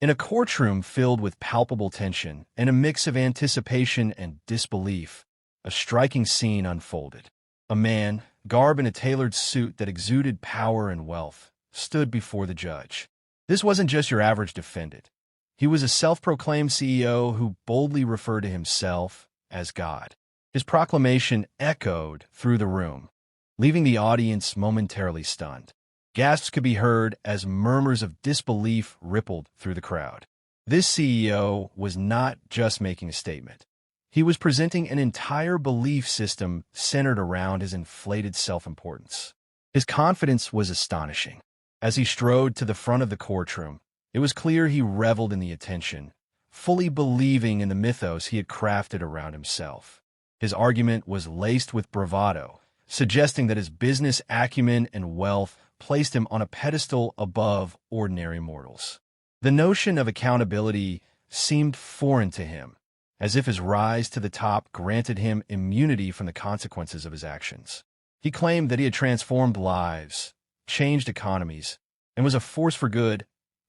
In a courtroom filled with palpable tension and a mix of anticipation and disbelief, a striking scene unfolded. A man, garbed in a tailored suit that exuded power and wealth, stood before the judge. This wasn't just your average defendant. He was a self-proclaimed CEO who boldly referred to himself as God. His proclamation echoed through the room, leaving the audience momentarily stunned. Gasps could be heard as murmurs of disbelief rippled through the crowd. This CEO was not just making a statement. He was presenting an entire belief system centered around his inflated self-importance. His confidence was astonishing. As he strode to the front of the courtroom, it was clear he reveled in the attention, fully believing in the mythos he had crafted around himself. His argument was laced with bravado, suggesting that his business acumen and wealth placed him on a pedestal above ordinary mortals. The notion of accountability seemed foreign to him, as if his rise to the top granted him immunity from the consequences of his actions. He claimed that he had transformed lives, changed economies, and was a force for good,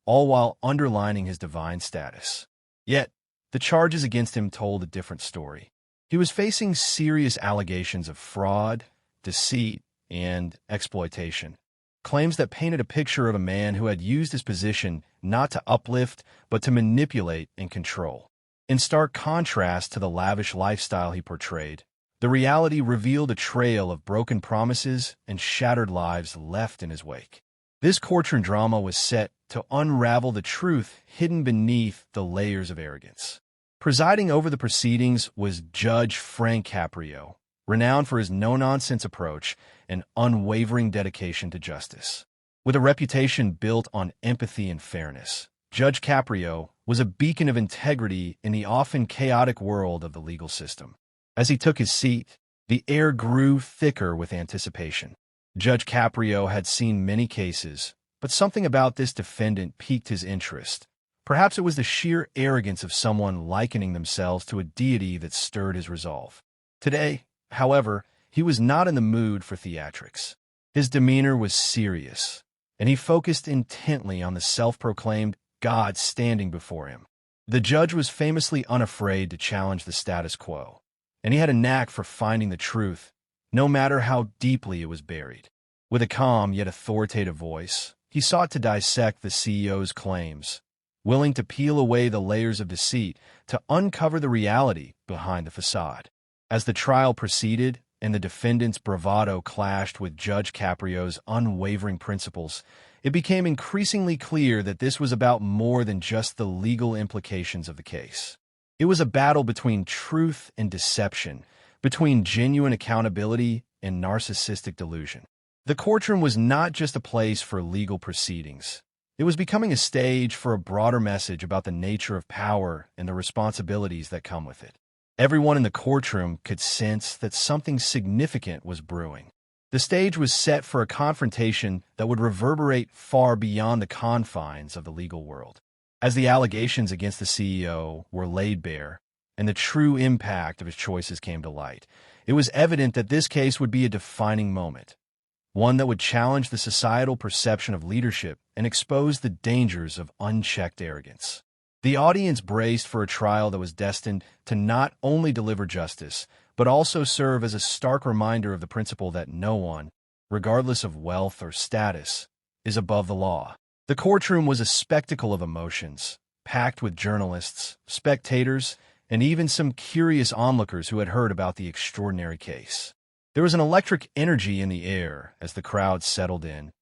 all while underlining his divine status. Yet, the charges against him told a different story. He was facing serious allegations of fraud, deceit, and exploitation, claims that painted a picture of a man who had used his position not to uplift, but to manipulate and control. In stark contrast to the lavish lifestyle he portrayed, the reality revealed a trail of broken promises and shattered lives left in his wake. This courtroom drama was set to unravel the truth hidden beneath the layers of arrogance. Presiding over the proceedings was Judge Frank Caprio, renowned for his no-nonsense approach and unwavering dedication to justice. With a reputation built on empathy and fairness, Judge Caprio was a beacon of integrity in the often chaotic world of the legal system. As he took his seat, the air grew thicker with anticipation. Judge Caprio had seen many cases, but something about this defendant piqued his interest. Perhaps it was the sheer arrogance of someone likening themselves to a deity that stirred his resolve. Today, however, he was not in the mood for theatrics. His demeanor was serious, and he focused intently on the self-proclaimed God standing before him. The judge was famously unafraid to challenge the status quo, and he had a knack for finding the truth, no matter how deeply it was buried. With a calm yet authoritative voice, he sought to dissect the CEO's claims, willing to peel away the layers of deceit to uncover the reality behind the facade. As the trial proceeded and the defendant's bravado clashed with Judge Caprio's unwavering principles, it became increasingly clear that this was about more than just the legal implications of the case. It was a battle between truth and deception, between genuine accountability and narcissistic delusion. The courtroom was not just a place for legal proceedings. It was becoming a stage for a broader message about the nature of power and the responsibilities that come with it. Everyone in the courtroom could sense that something significant was brewing. The stage was set for a confrontation that would reverberate far beyond the confines of the legal world. As the allegations against the CEO were laid bare, and the true impact of his choices came to light, it was evident that this case would be a defining moment, one that would challenge the societal perception of leadership and expose the dangers of unchecked arrogance. The audience braced for a trial that was destined to not only deliver justice, but also serve as a stark reminder of the principle that no one, regardless of wealth or status, is above the law. The courtroom was a spectacle of emotions, packed with journalists, spectators, and even some curious onlookers who had heard about the extraordinary case. There was an electric energy in the air as the crowd settled in,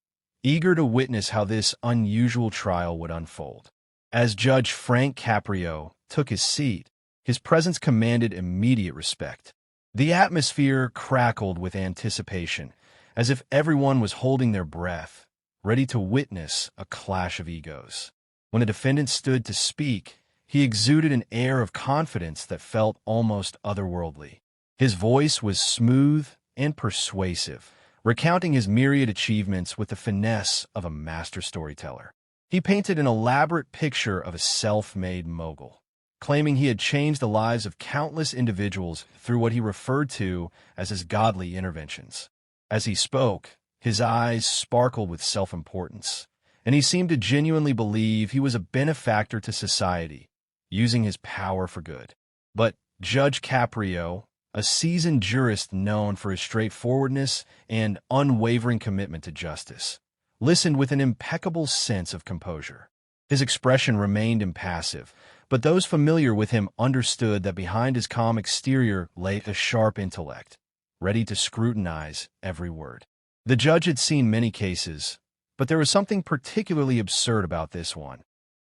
eager to witness how this unusual trial would unfold. As Judge Frank Caprio took his seat, his presence commanded immediate respect. The atmosphere crackled with anticipation, as if everyone was holding their breath, ready to witness a clash of egos. When the defendant stood to speak, he exuded an air of confidence that felt almost otherworldly. His voice was smooth and persuasive, recounting his myriad achievements with the finesse of a master storyteller. He painted an elaborate picture of a self-made mogul, claiming he had changed the lives of countless individuals through what he referred to as his godly interventions. As he spoke, his eyes sparkled with self-importance, and he seemed to genuinely believe he was a benefactor to society, using his power for good. But Judge Caprio, a seasoned jurist known for his straightforwardness and unwavering commitment to justice, listened with an impeccable sense of composure. His expression remained impassive, but those familiar with him understood that behind his calm exterior lay a sharp intellect, ready to scrutinize every word. The judge had seen many cases, but there was something particularly absurd about this one.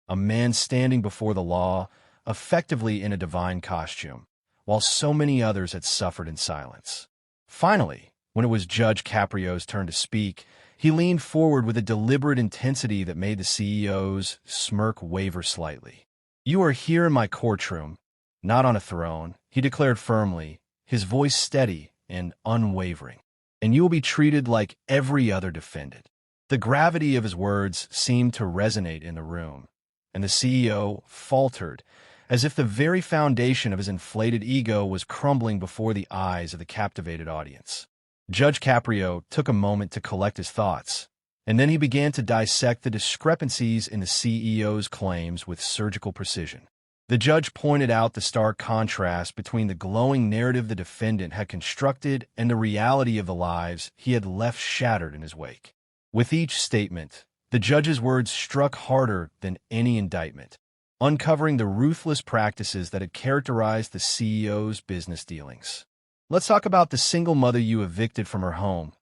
A man standing before the law, effectively in a divine costume, while so many others had suffered in silence. Finally, when it was Judge Caprio's turn to speak, he leaned forward with a deliberate intensity that made the CEO's smirk waver slightly. "You are here in my courtroom, not on a throne," he declared firmly, his voice steady and unwavering, "and you will be treated like every other defendant." The gravity of his words seemed to resonate in the room, and the CEO faltered, as if the very foundation of his inflated ego was crumbling before the eyes of the captivated audience. Judge Caprio took a moment to collect his thoughts, and then he began to dissect the discrepancies in the CEO's claims with surgical precision. The judge pointed out the stark contrast between the glowing narrative the defendant had constructed and the reality of the lives he had left shattered in his wake. With each statement, the judge's words struck harder than any indictment, uncovering the ruthless practices that had characterized the CEO's business dealings. "Let's talk about the single mother you evicted from her home,"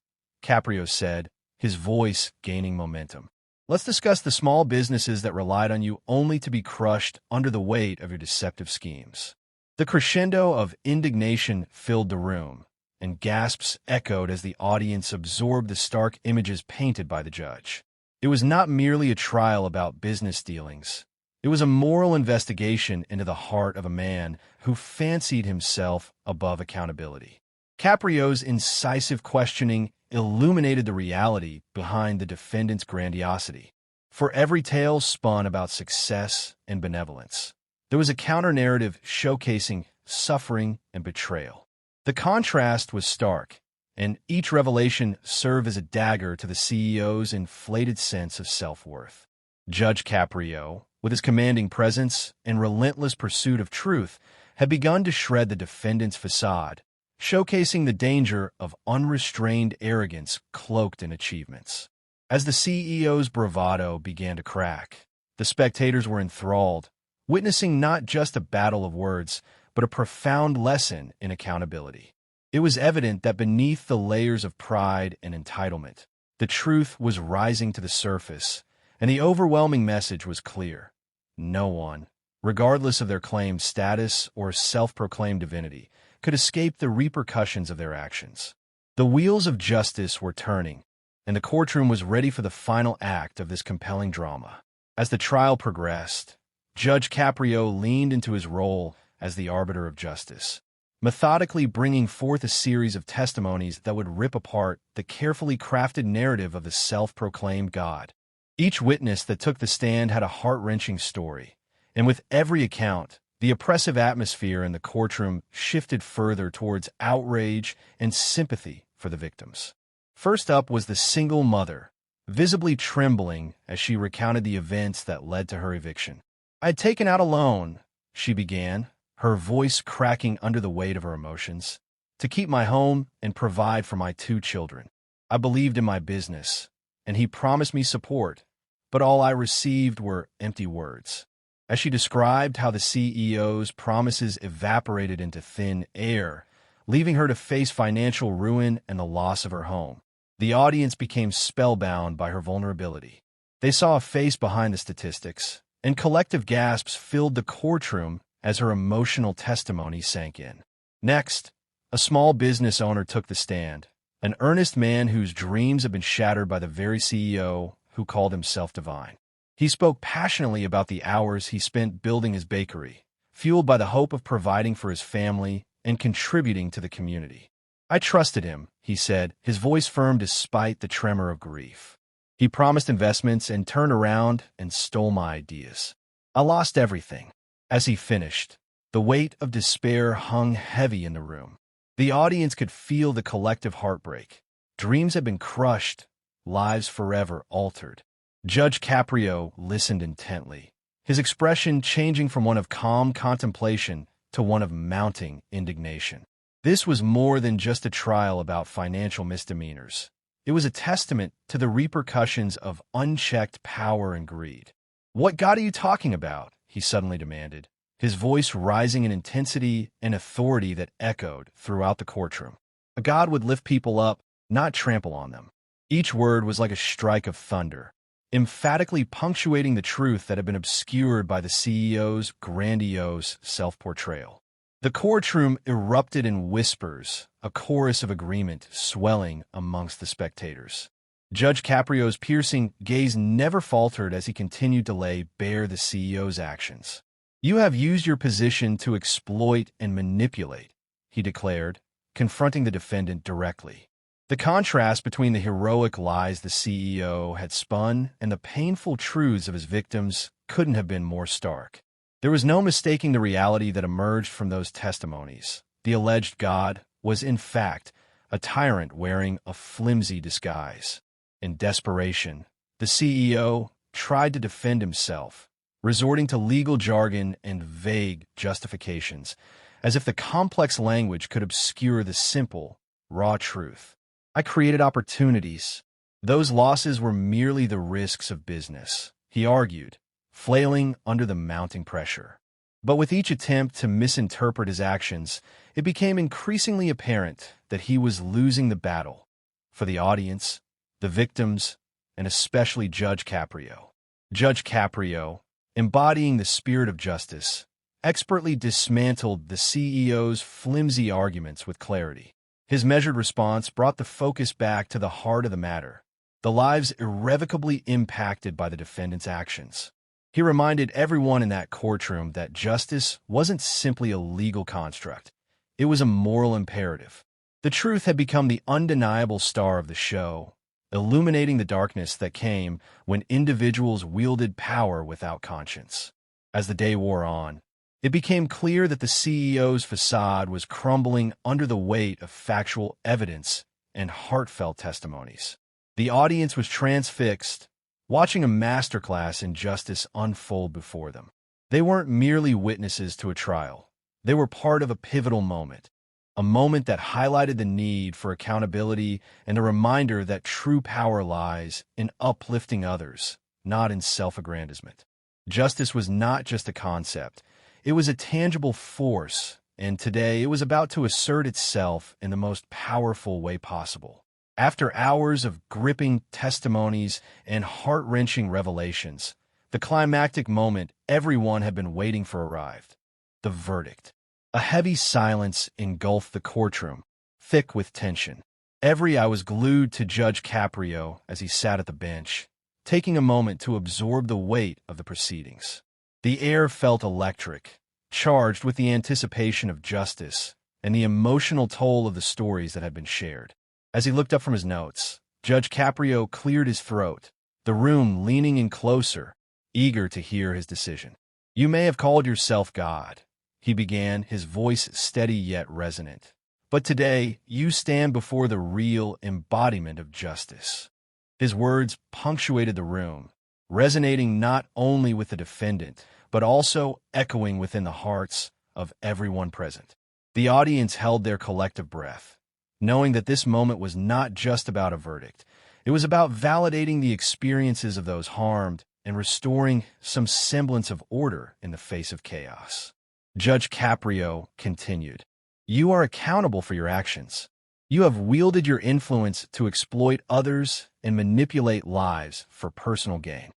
Caprio said, his voice gaining momentum. "Let's discuss the small businesses that relied on you only to be crushed under the weight of your deceptive schemes." The crescendo of indignation filled the room, and gasps echoed as the audience absorbed the stark images painted by the judge. It was not merely a trial about business dealings. It was a moral investigation into the heart of a man who fancied himself above accountability. Caprio's incisive questioning illuminated the reality behind the defendant's grandiosity. For every tale spun about success and benevolence, there was a counter-narrative showcasing suffering and betrayal. The contrast was stark, and each revelation served as a dagger to the CEO's inflated sense of self-worth. Judge Caprio, with his commanding presence and relentless pursuit of truth, had begun to shred the defendant's facade, showcasing the danger of unrestrained arrogance cloaked in achievements. As the CEO's bravado began to crack, the spectators were enthralled, witnessing not just a battle of words, but a profound lesson in accountability. It was evident that beneath the layers of pride and entitlement, the truth was rising to the surface, and the overwhelming message was clear. No one, regardless of their claimed status or self-proclaimed divinity, could escape the repercussions of their actions. The wheels of justice were turning, and the courtroom was ready for the final act of this compelling drama. As the trial progressed, Judge Caprio leaned into his role as the arbiter of justice, methodically bringing forth a series of testimonies that would rip apart the carefully crafted narrative of the self-proclaimed God. Each witness that took the stand had a heart-wrenching story, and with every account, the oppressive atmosphere in the courtroom shifted further towards outrage and sympathy for the victims. First up was the single mother, visibly trembling as she recounted the events that led to her eviction. "I had taken out a loan," she began, her voice cracking under the weight of her emotions, "to keep my home and provide for my 2 children. I believed in my business, and he promised me support, but all I received were empty words." As she described how the CEO's promises evaporated into thin air, leaving her to face financial ruin and the loss of her home, the audience became spellbound by her vulnerability. They saw a face behind the statistics, and collective gasps filled the courtroom as her emotional testimony sank in. Next, a small business owner took the stand, an earnest man whose dreams had been shattered by the very CEO who called himself divine. He spoke passionately about the hours he spent building his bakery, fueled by the hope of providing for his family and contributing to the community. "I trusted him," he said, his voice firm despite the tremor of grief. "He promised investments and turned around and stole my ideas. I lost everything." As he finished, the weight of despair hung heavy in the room. The audience could feel the collective heartbreak. Dreams had been crushed, lives forever altered. Judge Caprio listened intently, his expression changing from one of calm contemplation to one of mounting indignation. This was more than just a trial about financial misdemeanors. It was a testament to the repercussions of unchecked power and greed. "What God are you talking about?" he suddenly demanded, his voice rising in intensity and authority that echoed throughout the courtroom. A God would lift people up, not trample on them. Each word was like a strike of thunder, emphatically punctuating the truth that had been obscured by the CEO's grandiose self-portrayal. The courtroom erupted in whispers, a chorus of agreement swelling amongst the spectators. Judge Caprio's piercing gaze never faltered as he continued to lay bare the CEO's actions. "You have used your position to exploit and manipulate," he declared, confronting the defendant directly. The contrast between the heroic lies the CEO had spun and the painful truths of his victims couldn't have been more stark. There was no mistaking the reality that emerged from those testimonies. The alleged God was, in fact, a tyrant wearing a flimsy disguise. In desperation, the CEO tried to defend himself, resorting to legal jargon and vague justifications, as if the complex language could obscure the simple, raw truth. "I created opportunities. Those losses were merely the risks of business," he argued, flailing under the mounting pressure. But with each attempt to misinterpret his actions, it became increasingly apparent that he was losing the battle for the audience, the victims, and especially Judge Caprio. Judge Caprio, embodying the spirit of justice, expertly dismantled the CEO's flimsy arguments with clarity. His measured response brought the focus back to the heart of the matter, the lives irrevocably impacted by the defendant's actions. He reminded everyone in that courtroom that justice wasn't simply a legal construct. It was a moral imperative. The truth had become the undeniable star of the show, illuminating the darkness that came when individuals wielded power without conscience. As the day wore on, it became clear that the CEO's facade was crumbling under the weight of factual evidence and heartfelt testimonies. The audience was transfixed, watching a masterclass in justice unfold before them. They weren't merely witnesses to a trial. They were part of a pivotal moment, a moment that highlighted the need for accountability and a reminder that true power lies in uplifting others, not in self-aggrandizement. Justice was not just a concept. It was a tangible force, and today it was about to assert itself in the most powerful way possible. After hours of gripping testimonies and heart-wrenching revelations, the climactic moment everyone had been waiting for arrived. The verdict. A heavy silence engulfed the courtroom, thick with tension. Every eye was glued to Judge Caprio as he sat at the bench, taking a moment to absorb the weight of the proceedings. The air felt electric, charged with the anticipation of justice and the emotional toll of the stories that had been shared. As he looked up from his notes, Judge Caprio cleared his throat, the room leaning in closer, eager to hear his decision. "You may have called yourself God," he began, his voice steady yet resonant. "But today, you stand before the real embodiment of justice." His words punctuated the room, resonating not only with the defendant, but also echoing within the hearts of everyone present. The audience held their collective breath, knowing that this moment was not just about a verdict. It was about validating the experiences of those harmed and restoring some semblance of order in the face of chaos. Judge Caprio continued, "You are accountable for your actions. You have wielded your influence to exploit others and manipulate lives for personal gain."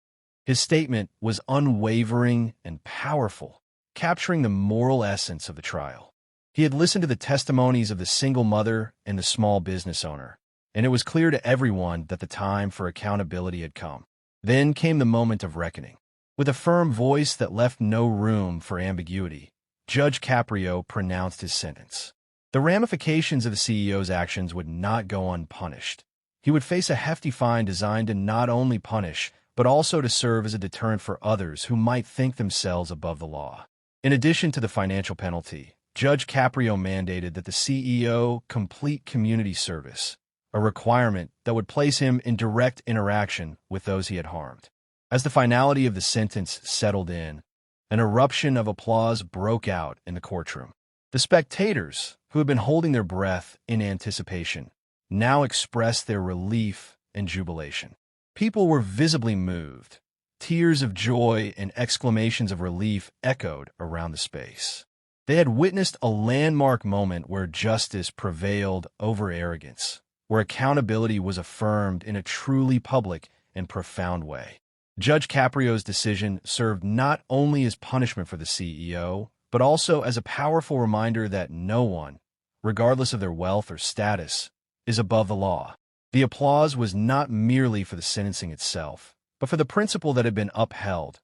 His statement was unwavering and powerful, capturing the moral essence of the trial. He had listened to the testimonies of the single mother and the small business owner, and it was clear to everyone that the time for accountability had come. Then came the moment of reckoning. With a firm voice that left no room for ambiguity, Judge Caprio pronounced his sentence. The ramifications of the CEO's actions would not go unpunished. He would face a hefty fine designed to not only punish, but also to serve as a deterrent for others who might think themselves above the law. In addition to the financial penalty, Judge Caprio mandated that the CEO complete community service, a requirement that would place him in direct interaction with those he had harmed. As the finality of the sentence settled in, an eruption of applause broke out in the courtroom. The spectators, who had been holding their breath in anticipation, now expressed their relief and jubilation. People were visibly moved. Tears of joy and exclamations of relief echoed around the space. They had witnessed a landmark moment where justice prevailed over arrogance, where accountability was affirmed in a truly public and profound way. Judge Caprio's decision served not only as punishment for the CEO, but also as a powerful reminder that no one, regardless of their wealth or status, is above the law. The applause was not merely for the sentencing itself, but for the principle that had been upheld.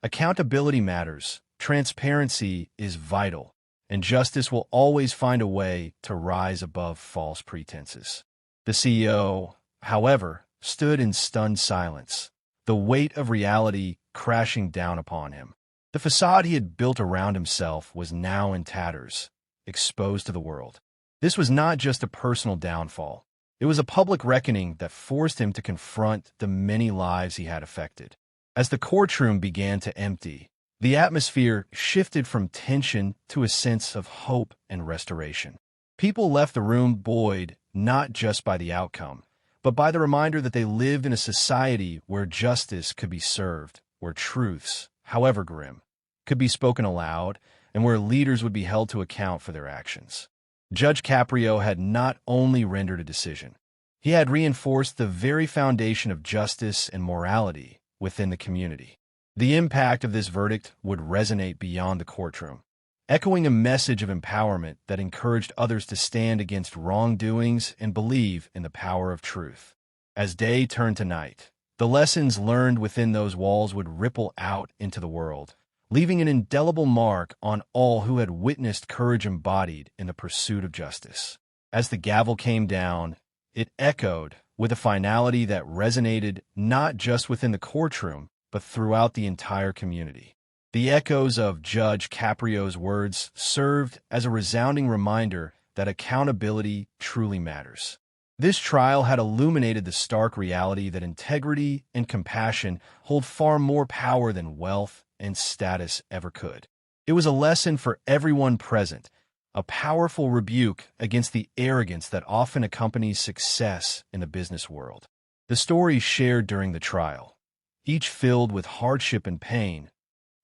Accountability matters, transparency is vital, and justice will always find a way to rise above false pretenses. The CEO, however, stood in stunned silence, the weight of reality crashing down upon him. The facade he had built around himself was now in tatters, exposed to the world. This was not just a personal downfall. It was a public reckoning that forced him to confront the many lives he had affected. As the courtroom began to empty, the atmosphere shifted from tension to a sense of hope and restoration. People left the room buoyed not just by the outcome, but by the reminder that they lived in a society where justice could be served, where truths, however grim, could be spoken aloud, and where leaders would be held to account for their actions. Judge Caprio had not only rendered a decision, he had reinforced the very foundation of justice and morality within the community. The impact of this verdict would resonate beyond the courtroom, echoing a message of empowerment that encouraged others to stand against wrongdoings and believe in the power of truth. As day turned to night, the lessons learned within those walls would ripple out into the world, leaving an indelible mark on all who had witnessed courage embodied in the pursuit of justice. As the gavel came down, it echoed with a finality that resonated not just within the courtroom, but throughout the entire community. The echoes of Judge Caprio's words served as a resounding reminder that accountability truly matters. This trial had illuminated the stark reality that integrity and compassion hold far more power than wealth and status ever could. It was a lesson for everyone present, a powerful rebuke against the arrogance that often accompanies success in the business world. The stories shared during the trial, each filled with hardship and pain,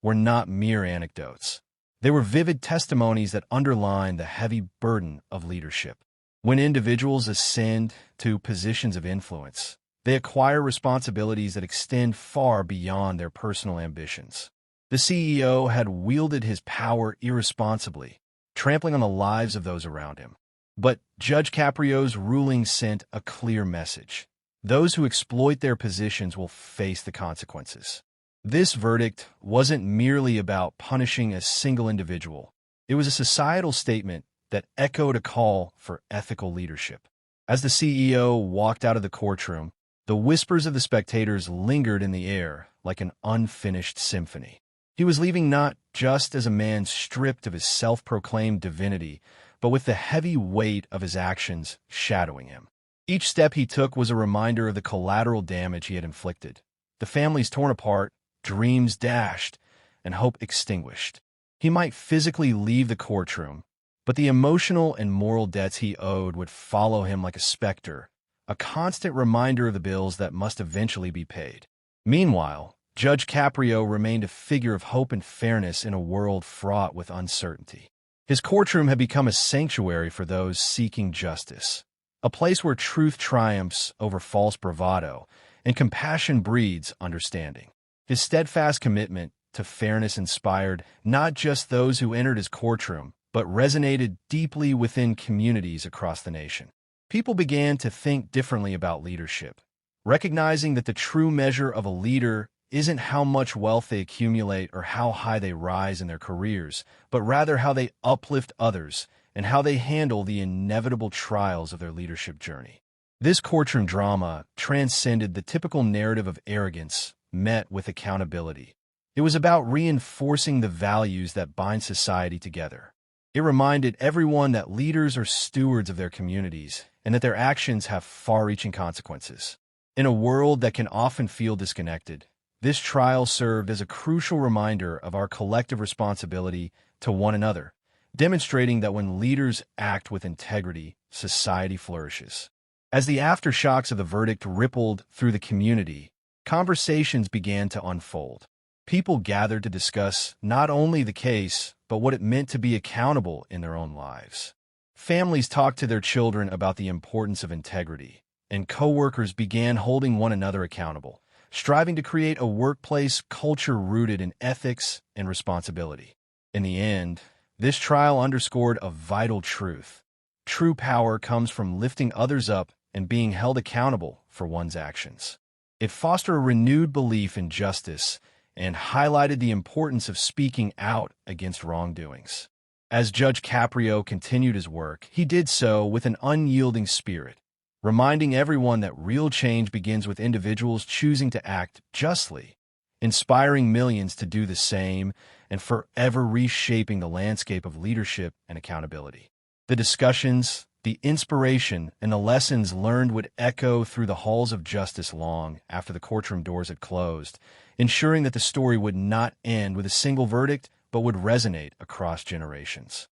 were not mere anecdotes. They were vivid testimonies that underlined the heavy burden of leadership. When individuals ascend to positions of influence, they acquire responsibilities that extend far beyond their personal ambitions. The CEO had wielded his power irresponsibly, trampling on the lives of those around him. But Judge Caprio's ruling sent a clear message. Those who exploit their positions will face the consequences. This verdict wasn't merely about punishing a single individual. It was a societal statement that echoed a call for ethical leadership. As the CEO walked out of the courtroom, the whispers of the spectators lingered in the air like an unfinished symphony. He was leaving not just as a man stripped of his self-proclaimed divinity, but with the heavy weight of his actions shadowing him. Each step he took was a reminder of the collateral damage he had inflicted. The families torn apart, dreams dashed, and hope extinguished. He might physically leave the courtroom, but the emotional and moral debts he owed would follow him like a specter, a constant reminder of the bills that must eventually be paid. Meanwhile, Judge Caprio remained a figure of hope and fairness in a world fraught with uncertainty. His courtroom had become a sanctuary for those seeking justice, a place where truth triumphs over false bravado and compassion breeds understanding. His steadfast commitment to fairness inspired not just those who entered his courtroom, but resonated deeply within communities across the nation. People began to think differently about leadership, recognizing that the true measure of a leader isn't how much wealth they accumulate or how high they rise in their careers, but rather how they uplift others and how they handle the inevitable trials of their leadership journey. This courtroom drama transcended the typical narrative of arrogance met with accountability. It was about reinforcing the values that bind society together. It reminded everyone that leaders are stewards of their communities and that their actions have far-reaching consequences. In a world that can often feel disconnected, This trial served as a crucial reminder of our collective responsibility to one another, demonstrating that when leaders act with integrity, society flourishes. As the aftershocks of the verdict rippled through the community, conversations began to unfold. People gathered to discuss not only the case, but what it meant to be accountable in their own lives. Families talked to their children about the importance of integrity, and coworkers began holding one another accountable, striving to create a workplace culture rooted in ethics and responsibility. In the end, this trial underscored a vital truth. True power comes from lifting others up and being held accountable for one's actions. It fostered a renewed belief in justice and highlighted the importance of speaking out against wrongdoings. As Judge Caprio continued his work, he did so with an unyielding spirit, reminding everyone that real change begins with individuals choosing to act justly, inspiring millions to do the same, and forever reshaping the landscape of leadership and accountability. The discussions, the inspiration, and the lessons learned would echo through the halls of justice long after the courtroom doors had closed, ensuring that the story would not end with a single verdict, but would resonate across generations.